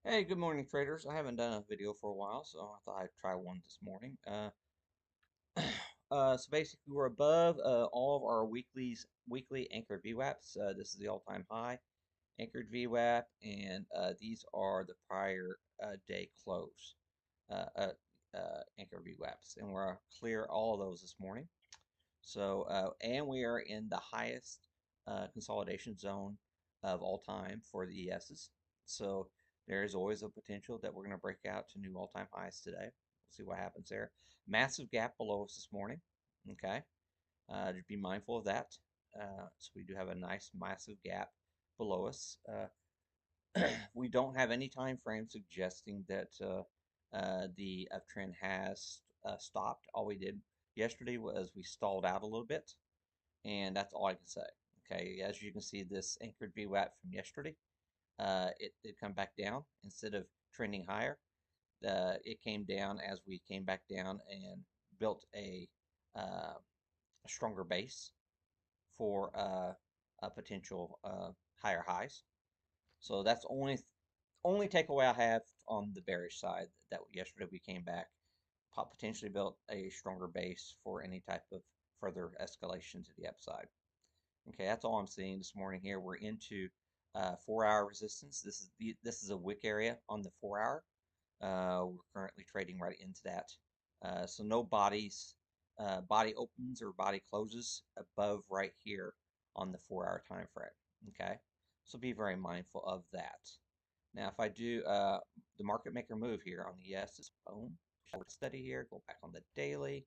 Hey, good morning, traders. I haven't done a video for a while, so I thought I'd try one this morning. So basically, we're above all of our weekly anchored VWAPs. This is the all-time high anchored VWAP, and these are the prior day close uh, uh, anchored VWAPs, and we're clear all of those this morning. So, and we are in the highest consolidation zone of all time for the ESs. So there is always a potential that we're going to break out to new all-time highs today. We'll see what happens there. Massive gap below us this morning. Okay, just be mindful of that. So we do have a nice massive gap below us. We don't have any time frame suggesting that the uptrend has stopped. All we did yesterday was we stalled out a little bit, and that's all I can say. Okay, as you can see, this anchored VWAP from yesterday, it did come back down instead of trending higher. It came down as we came back down and built a stronger base for a potential higher highs. So that's only takeaway I have on the bearish side, that yesterday we came back, potentially built a stronger base for any type of further escalation to the upside. Okay, that's all I'm seeing this morning here. We're into 4-hour resistance. This is a wick area on the 4-hour. We're currently trading right into that. So no body opens or body closes above right here on the 4-hour time frame. Okay, so be very mindful of that. Now, if I do the market maker move here on the yeses, boom, short study here, go back on the daily,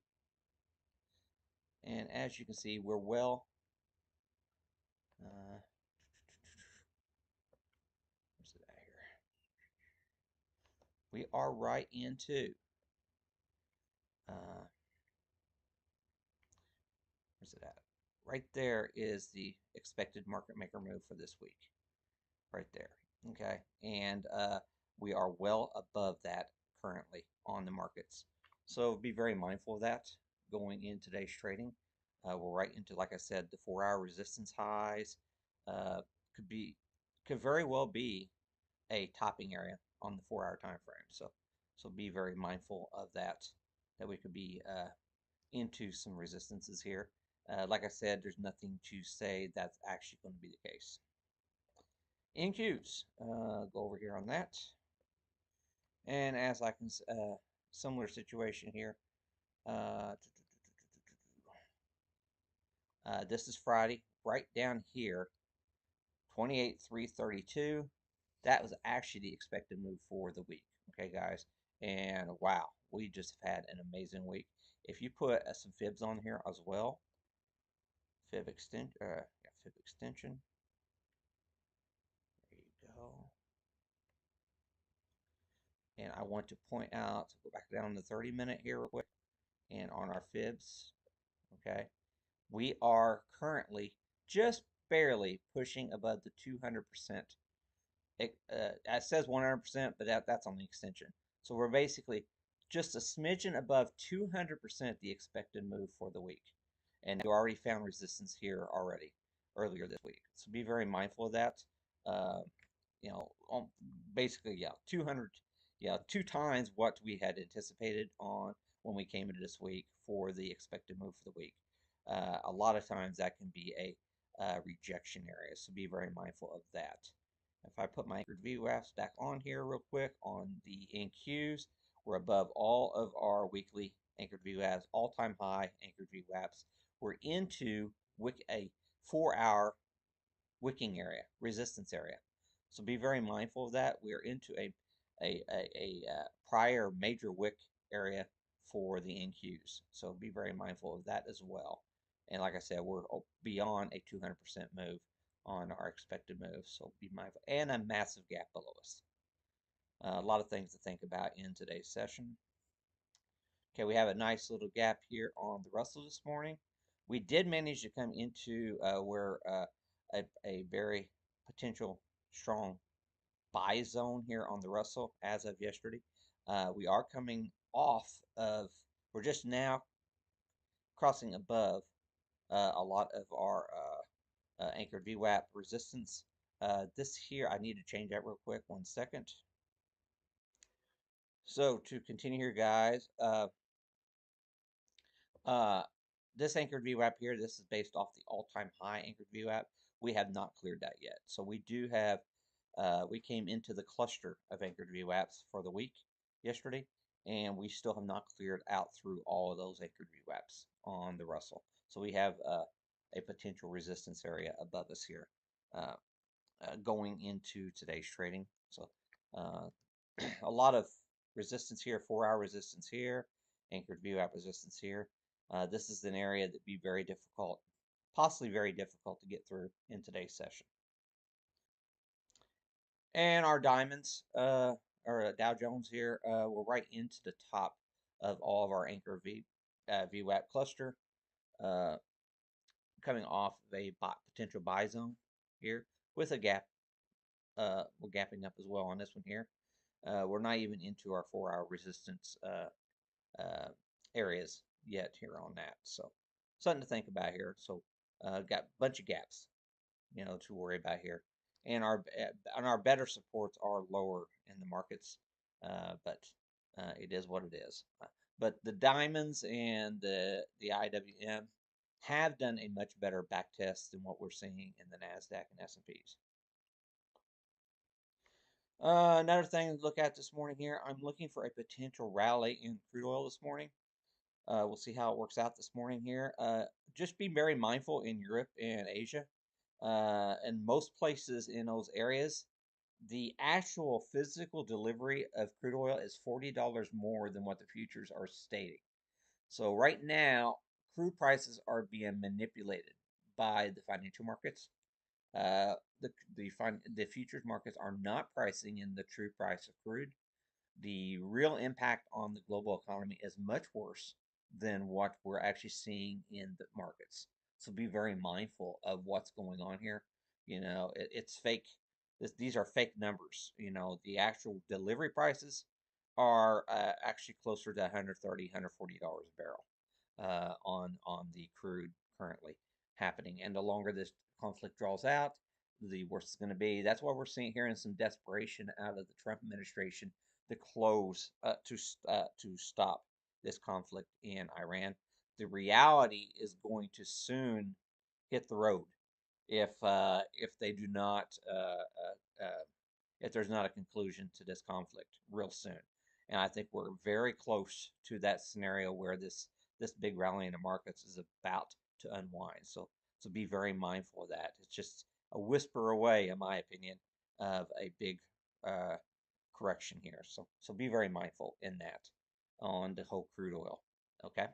and as you can see, we're well. Where's it at here? We are right into. Where's it at? Right there is the expected market maker move for this week. Right there. Okay, and we are well above that currently on the markets. So be very mindful of that going in today's trading. We're right into, like I said, the 4-hour resistance highs. Uh, could very well be a topping area on the 4-hour time frame. So be very mindful of that. That we could be into some resistances here. Like I said, there's nothing to say that's actually going to be the case. NQs, go over here on that. And as I can, similar situation here. This is Friday, right down here, 28,332. That was actually the expected move for the week. Okay, guys. And wow, we just had an amazing week. If you put some fibs on here as well, fib extension, fib extension. There you go. And I want to point out, go back down to 30-minute here real quick, and on our fibs, okay, we are currently just barely pushing above the 200%. It says 100%, but that's on the extension. So we're basically just a smidgen above 200% the expected move for the week. And we already found resistance here already earlier this week. So be very mindful of that. Uh, basically, yeah, 200, yeah, 2 times what we had anticipated on when we came into this week for the expected move for the week. A lot of times that can be a rejection area, so be very mindful of that. If I put my anchored VWAPs back on here real quick on the NQs, we're above all of our weekly anchored VWAPs, all-time high anchored VWAPs. We're into a 4-hour wicking area, resistance area. So be very mindful of that. We're into a prior major wick area for the NQs. So be very mindful of that as well. And like I said, we're beyond a 200% move on our expected move. So be mindful. And a massive gap below us. A lot of things to think about in today's session. Okay, we have a nice little gap here on the Russell this morning. We did manage to come into where a very potential strong buy zone here on the Russell as of yesterday. We are coming off of, we're just now crossing above a lot of our anchored VWAP resistance. This here, I need to change that real quick, 1 second. So to continue here, guys, uh, this anchored VWAP here, this is based off the all-time high anchored VWAP. We have not cleared that yet. So we do have, we came into the cluster of anchored VWAPs for the week yesterday, and we still have not cleared out through all of those anchored VWAPs on the Russell. So we have a potential resistance area above us here uh, going into today's trading. So uh, a lot of resistance here, 4-hour resistance here, anchored VWAP resistance here. This is an area that'd be very difficult, possibly very difficult to get through in today's session. And our diamonds, or Dow Jones here, we're right into the top of all of our anchor VWAP cluster, uh, coming off of a potential buy zone here with a gap. We're gapping up as well on this one here. We're not even into our 4-hour resistance areas yet here on that. So something to think about here. So got a bunch of gaps, to worry about here. And our better supports are lower in the markets, but it is what it is. But the diamonds and the IWM have done a much better back test than what we're seeing in the Nasdaq and S&Ps. Another thing to look at this morning here, I'm looking for a potential rally in crude oil this morning. We'll see how it works out this morning here. Just be very mindful in Europe and Asia, and most places in those areas. The actual physical delivery of crude oil is $40 more than what the futures are stating. So right now, crude prices are being manipulated by the financial markets. Uh, the futures markets are not pricing in the true price of crude. The real impact on the global economy is much worse than what we're actually seeing in the markets. So be very mindful of what's going on here. It's fake. These are fake numbers. The actual delivery prices are actually closer to $130, $140 a barrel on the crude currently happening. And the longer this conflict draws out, the worse it's going to be. That's why we're seeing hearing some desperation out of the Trump administration to close to stop this conflict in Iran. The reality is going to soon hit the road if they do not if there's not a conclusion to this conflict real soon. And I think we're very close to that scenario where this big rally in the markets is about to unwind. So be very mindful of that. It's just a whisper away, in my opinion, of a big correction here. So be very mindful in that on the whole crude oil. Okay.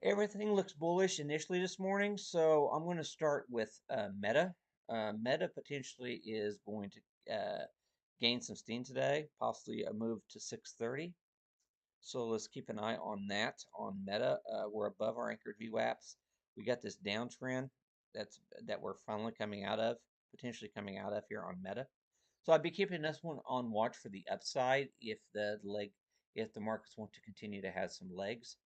Everything looks bullish initially this morning, so I'm going to start with Meta. Meta potentially is going to gain some steam today, possibly a move to 630. So let's keep an eye on that on Meta. We're above our anchored VWAPs. We got this downtrend that we're finally coming out of, potentially coming out of here on Meta. So I'd be keeping this one on watch for the upside if the markets want to continue to have some legs.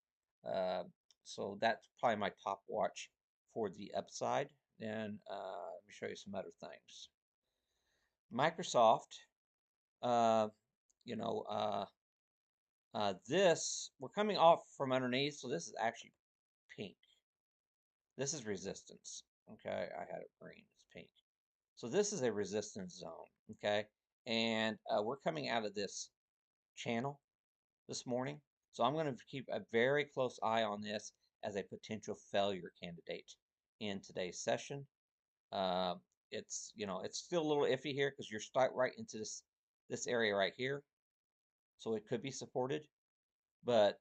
Uh, so that's probably my top watch for the upside. Then let me show you some other things. Microsoft, uh, you know, this we're coming off from underneath, so this is actually pink. This is resistance. Okay, I had it green. It's pink. So this is a resistance zone. Okay, and we're coming out of this channel this morning. So I'm going to keep a very close eye on this as a potential failure candidate in today's session. Uh, it's still a little iffy here because you're stuck right into this area right here, so it could be supported, but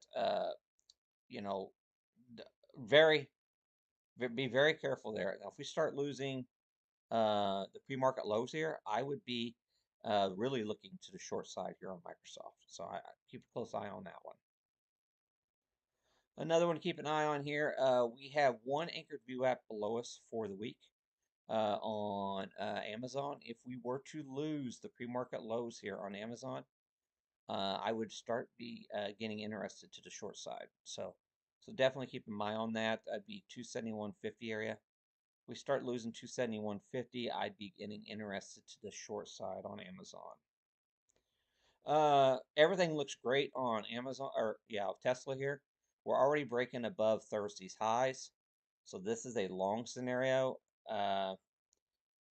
you know, very be very careful there. Now, if we start losing the pre-market lows here, I would be really looking to the short side here on Microsoft. So I keep a close eye on that one. Another one to keep an eye on here. We have one anchored VWAP below us for the week on Amazon. If we were to lose the pre-market lows here on Amazon, I would start getting interested to the short side. So definitely keep an eye on that. I'd be 271.50 area. If we start losing 271.50, I'd be getting interested to the short side on Amazon. Everything looks great on Amazon or yeah, Tesla here. We're already breaking above Thursday's highs. So this is a long scenario. Uh,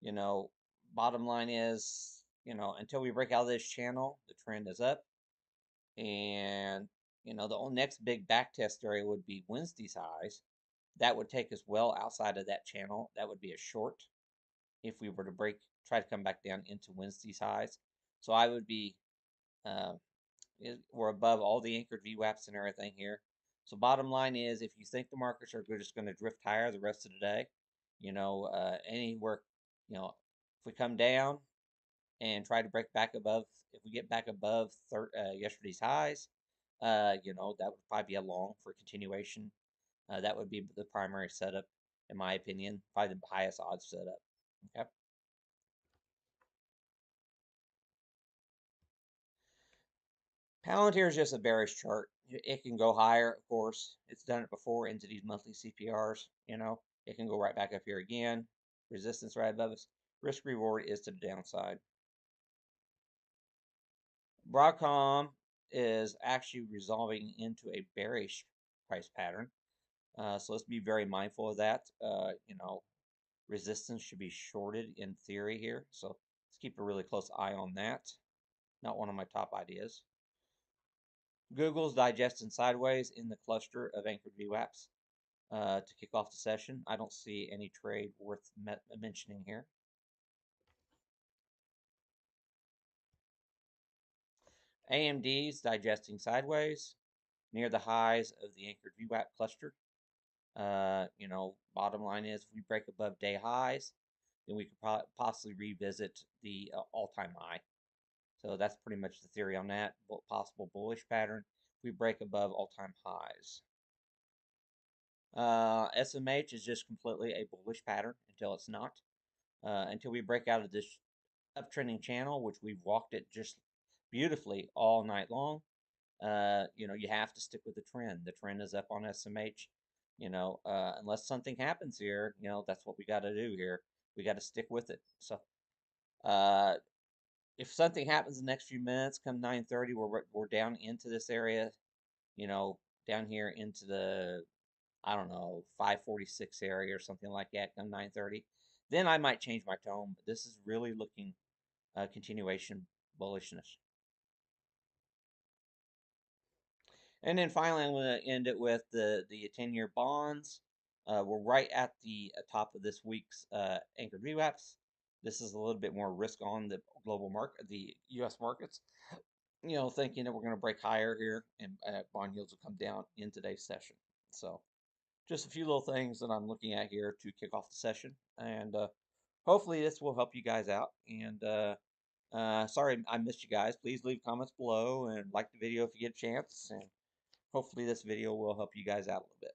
you know, bottom line is, until we break out of this channel, the trend is up. And, the next big back test area would be Wednesday's highs. That would take us well outside of that channel. That would be a short if we were to try to come back down into Wednesday's highs. So I would be, uh, we're above all the anchored VWAPs and everything here. So bottom line is, if you think the markets are just going to drift higher the rest of the day, anywhere, if we come down and try to break back above, if we get back above yesterday's highs, that would probably be a long for continuation. That would be the primary setup, in my opinion, probably the highest odds setup. Okay. Palantir is just a bearish chart. It can go higher, of course. It's done it before into these monthly CPRs. It can go right back up here again. Resistance right above us. Risk reward is to the downside. Broadcom is actually resolving into a bearish price pattern. So let's be very mindful of that. Resistance should be shorted in theory here. So let's keep a really close eye on that. Not one of my top ideas. Google's digesting sideways in the cluster of anchored VWAPs to kick off the session. I don't see any trade worth mentioning here. AMD's digesting sideways near the highs of the anchored VWAP cluster. Bottom line is if we break above day highs, then we could possibly revisit the all-time high. So that's pretty much the theory on that. Possible bullish pattern if we break above all-time highs. SMH is just completely a bullish pattern until it's not. Until we break out of this uptrending channel, which we've walked it just beautifully all night long. You have to stick with the trend. The trend is up on SMH. Unless something happens here, that's what we got to do here. We got to stick with it. So, if something happens in the next few minutes, come 9:30, we're down into this area. Down here into the, I don't know, 546 area or something like that. Come 9:30, then I might change my tone. But this is really looking continuation bullishness. And then finally, I'm going to end it with the 10-year bonds. We're right at the top of this week's anchored VWAPs. This is a little bit more risk on the global market, the U.S. markets. Thinking that we're going to break higher here and bond yields will come down in today's session. So, just a few little things that I'm looking at here to kick off the session, and hopefully this will help you guys out. And sorry I missed you guys. Please leave comments below and like the video if you get a chance. And hopefully this video will help you guys out a little bit.